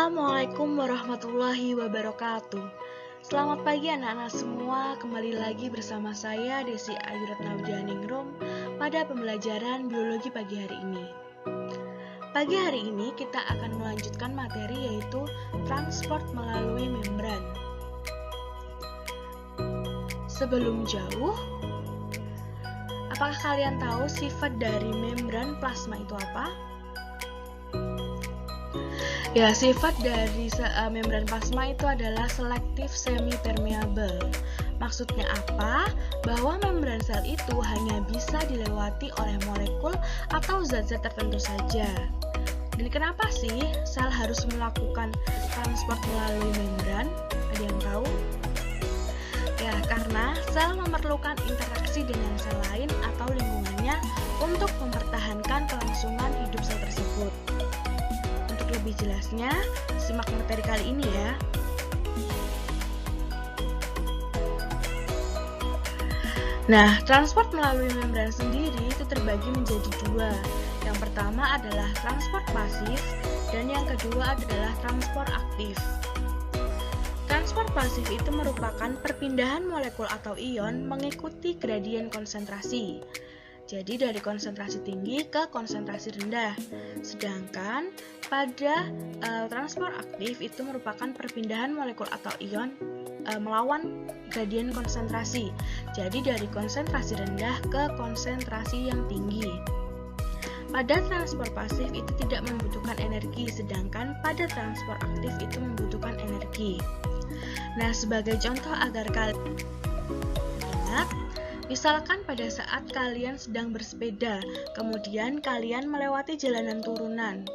Assalamualaikum warahmatullahi wabarakatuh. Selamat pagi anak-anak semua, kembali lagi bersama saya Desi Ayu Retnawdianingrum pada pembelajaran biologi pagi hari ini. Pagi hari ini kita akan melanjutkan materi yaitu transport melalui membran. Sebelum jauh, apakah kalian tahu sifat dari membran plasma itu apa? Ya, sifat dari membran plasma itu adalah selektif semi-permeable. Maksudnya apa? Bahwa membran sel itu hanya bisa dilewati oleh molekul atau zat-zat tertentu saja. Dan kenapa sih sel harus melakukan transport melalui membran? Ada yang tahu? Ya, karena sel memerlukan interaksi dengan sel lain atau lingkungannya untuk mempertahankan kelangsungan hidup sel tersebut. Lebih jelasnya, simak materi kali ini ya. Nah, transport melalui membran sendiri itu terbagi menjadi dua. Yang pertama adalah transport pasif dan yang kedua adalah transport aktif. Transport pasif itu merupakan perpindahan molekul atau ion mengikuti gradien konsentrasi. Jadi dari konsentrasi tinggi ke konsentrasi rendah. Sedangkan pada transport aktif itu merupakan perpindahan molekul atau ion melawan gradien konsentrasi. Jadi dari konsentrasi rendah ke konsentrasi yang tinggi. Pada transport pasif itu tidak membutuhkan energi, sedangkan pada transport aktif itu membutuhkan energi. Nah, sebagai contoh agar kalian ingat, misalkan pada saat kalian sedang bersepeda, kemudian kalian melewati jalanan turunan.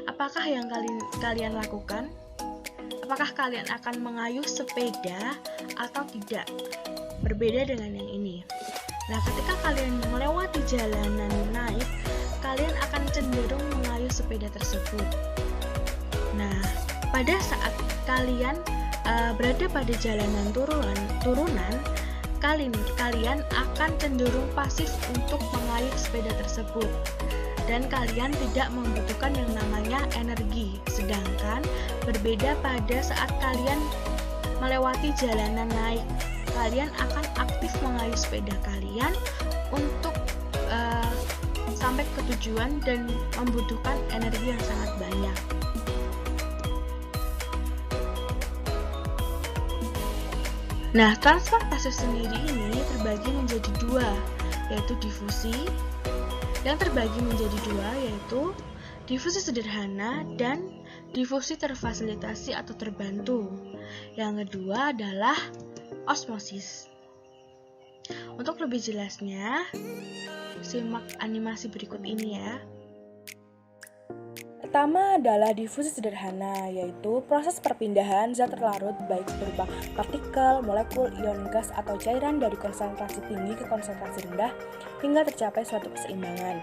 Apakah yang kalian lakukan? Apakah kalian akan mengayuh sepeda atau tidak? Berbeda dengan yang ini. Nah, ketika kalian melewati jalanan naik, kalian akan cenderung mengayuh sepeda tersebut. Nah, pada saat kalian berada pada jalanan turunan, kalian akan cenderung pasif untuk mengayuh sepeda tersebut dan kalian tidak membutuhkan yang namanya energi. Sedangkan berbeda pada saat kalian melewati jalanan naik, kalian akan aktif mengayuh sepeda kalian untuk sampai ke tujuan dan membutuhkan energi yang sangat banyak. Nah, transport pasif sendiri ini terbagi menjadi dua, yaitu difusi. Yang terbagi menjadi dua yaitu difusi sederhana dan difusi terfasilitasi atau terbantu. Yang kedua adalah osmosis. Untuk lebih jelasnya, simak animasi berikut ini ya. Pertama adalah difusi sederhana, yaitu proses perpindahan zat terlarut baik berupa partikel, molekul, ion gas, atau cairan dari konsentrasi tinggi ke konsentrasi rendah hingga tercapai suatu keseimbangan.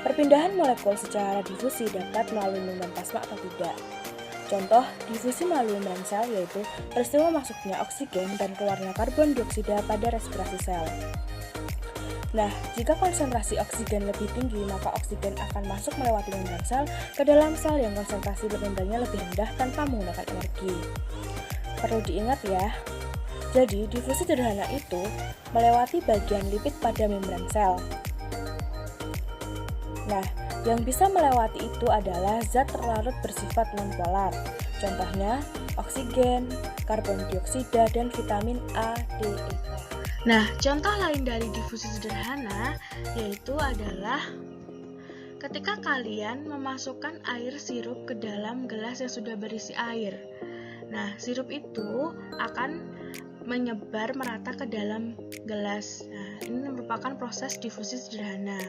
Perpindahan molekul secara difusi dapat melalui membran plasma atau tidak. Contoh difusi melalui membran sel yaitu peristiwa masuknya oksigen dan keluarnya karbon dioksida pada respirasi sel. Nah, jika konsentrasi oksigen lebih tinggi, maka oksigen akan masuk melewati membran sel ke dalam sel yang konsentrasi membrannya lebih rendah tanpa menggunakan energi. Perlu diingat ya, jadi difusi sederhana itu melewati bagian lipid pada membran sel. Nah, yang bisa melewati itu adalah zat terlarut bersifat nonpolar. Contohnya, oksigen, karbon dioksida, dan vitamin A, D, E. Nah, contoh lain dari difusi sederhana yaitu adalah ketika kalian memasukkan air sirup ke dalam gelas yang sudah berisi air. Nah, sirup itu akan menyebar merata ke dalam gelas. Nah, ini merupakan proses difusi sederhana.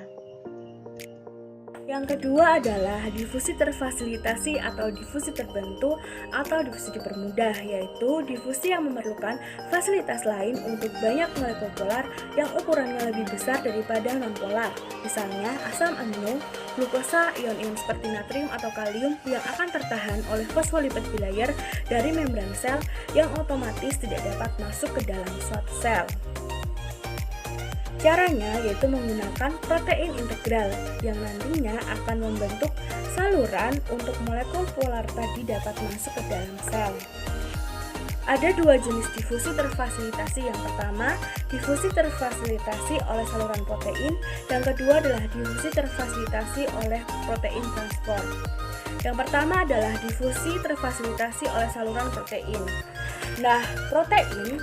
Yang kedua adalah difusi terfasilitasi atau difusi terbantu atau difusi dipermudah, yaitu difusi yang memerlukan fasilitas lain untuk banyak molekul polar yang ukurannya lebih besar daripada non-polar. Misalnya asam amino, glukosa, ion-ion seperti natrium atau kalium yang akan tertahan oleh fosfolipid bilayer dari membran sel yang otomatis tidak dapat masuk ke dalam suatu sel. Caranya yaitu menggunakan protein integral yang nantinya akan membentuk saluran untuk molekul polar tadi dapat masuk ke dalam sel. Ada dua jenis difusi terfasilitasi. Yang pertama, difusi terfasilitasi oleh saluran protein. Yang kedua adalah difusi terfasilitasi oleh protein transport. Yang pertama adalah difusi terfasilitasi oleh saluran protein. Nah, protein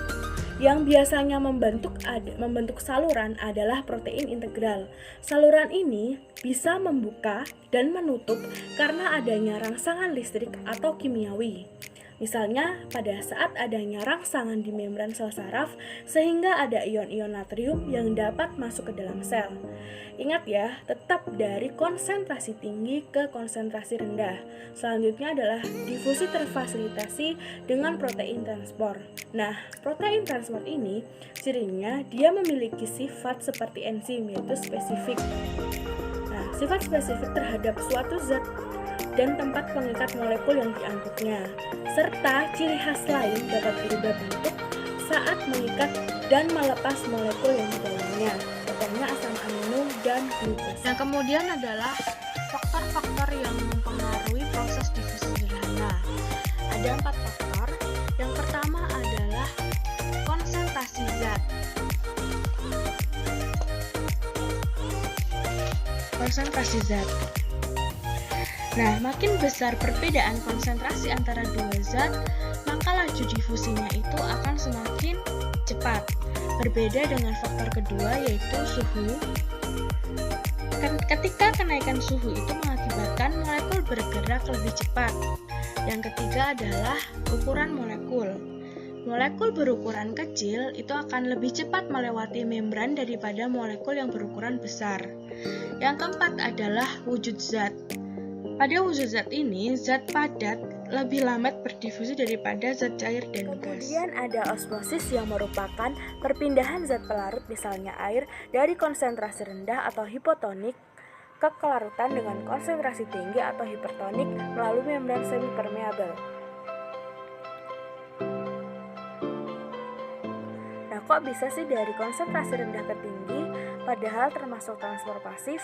yang biasanya membentuk saluran adalah protein integral. Saluran ini bisa membuka dan menutup karena adanya rangsangan listrik atau kimiawi. Misalnya pada saat adanya rangsangan di membran sel saraf sehingga ada ion-ion natrium yang dapat masuk ke dalam sel. Ingat ya, tetap dari konsentrasi tinggi ke konsentrasi rendah. Selanjutnya adalah difusi terfasilitasi dengan protein transport. Nah, protein transport ini cirinya dia memiliki sifat seperti enzim, yaitu spesifik. Nah, sifat spesifik terhadap suatu zat dan tempat pengikat molekul yang diangkutnya, serta ciri khas lain dapat berubah bentuk saat mengikat dan melepas molekul yang di dalamnya, contohnya asam amino dan glukos. Yang kemudian adalah faktor-faktor yang mempengaruhi proses difusi sederhana. Ada 4 faktor. Yang pertama adalah konsentrasi zat. Konsentrasi zat. Nah, makin besar perbedaan konsentrasi antara dua zat, maka laju difusinya itu akan semakin cepat. Berbeda dengan faktor kedua yaitu suhu. Ketika kenaikan suhu itu mengakibatkan molekul bergerak lebih cepat. Yang ketiga adalah ukuran molekul. Molekul berukuran kecil itu akan lebih cepat melewati membran daripada molekul yang berukuran besar. Yang keempat adalah wujud zat. Pada wujud zat ini, zat padat lebih lambat berdifusi daripada zat cair dan gas. Kemudian ada osmosis yang merupakan perpindahan zat pelarut misalnya air dari konsentrasi rendah atau hipotonik ke kelarutan dengan konsentrasi tinggi atau hipertonik melalui membran semipermeabel. Nah, kok bisa sih dari konsentrasi rendah ke tinggi padahal termasuk transport pasif?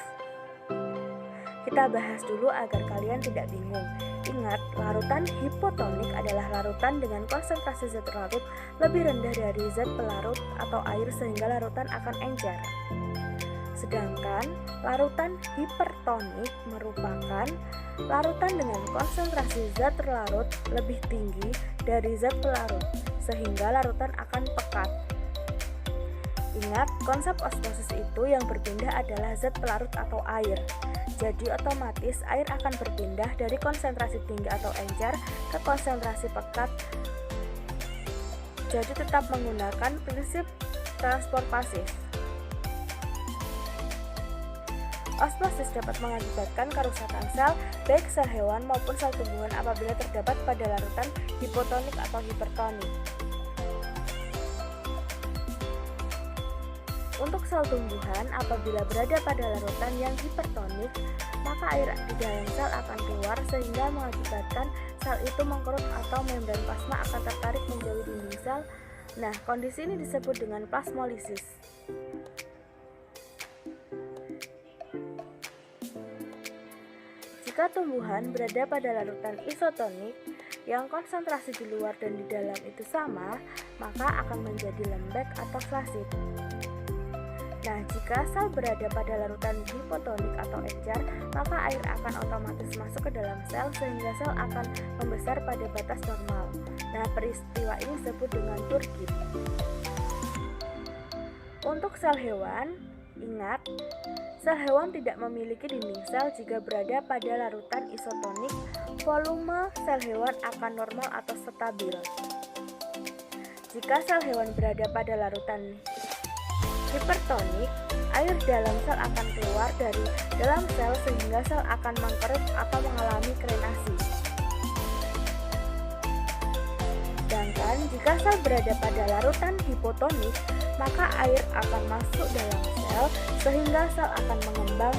Kita bahas dulu agar kalian tidak bingung. Ingat, larutan hipotonik adalah larutan dengan konsentrasi zat larut lebih rendah dari zat pelarut atau air sehingga larutan akan encer. Sedangkan larutan hipertonik merupakan larutan dengan konsentrasi zat larut lebih tinggi dari zat pelarut sehingga larutan akan pekat. Ingat, konsep osmosis itu yang berpindah adalah zat pelarut atau air. Jadi otomatis air akan berpindah dari konsentrasi tinggi atau encer ke konsentrasi pekat. Jadi tetap menggunakan prinsip transport pasif. Osmosis dapat mengakibatkan kerusakan sel, baik sel hewan maupun sel tumbuhan apabila terdapat pada larutan hipotonik atau hipertonik. Untuk sel tumbuhan, apabila berada pada larutan yang hipertonik, maka air di dalam sel akan keluar sehingga mengakibatkan sel itu mengkerut atau membran plasma akan tertarik menjauhi dinding sel. Nah, kondisi ini disebut dengan plasmolisis. Jika tumbuhan berada pada larutan isotonik yang konsentrasi di luar dan di dalam itu sama, maka akan menjadi lembek atau flasid. Nah, jika sel berada pada larutan hipotonik atau encer, maka air akan otomatis masuk ke dalam sel sehingga sel akan membesar pada batas normal. Nah, peristiwa ini disebut dengan turgid. Untuk sel hewan, ingat, sel hewan tidak memiliki dinding sel jika berada pada larutan isotonik, volume sel hewan akan normal atau stabil. Jika sel hewan berada pada larutan hipertonik, air dalam sel akan keluar dari dalam sel sehingga sel akan mengkerut atau mengalami krenasi. Sedangkan jika sel berada pada larutan hipotonik, maka air akan masuk dalam sel sehingga sel akan mengembang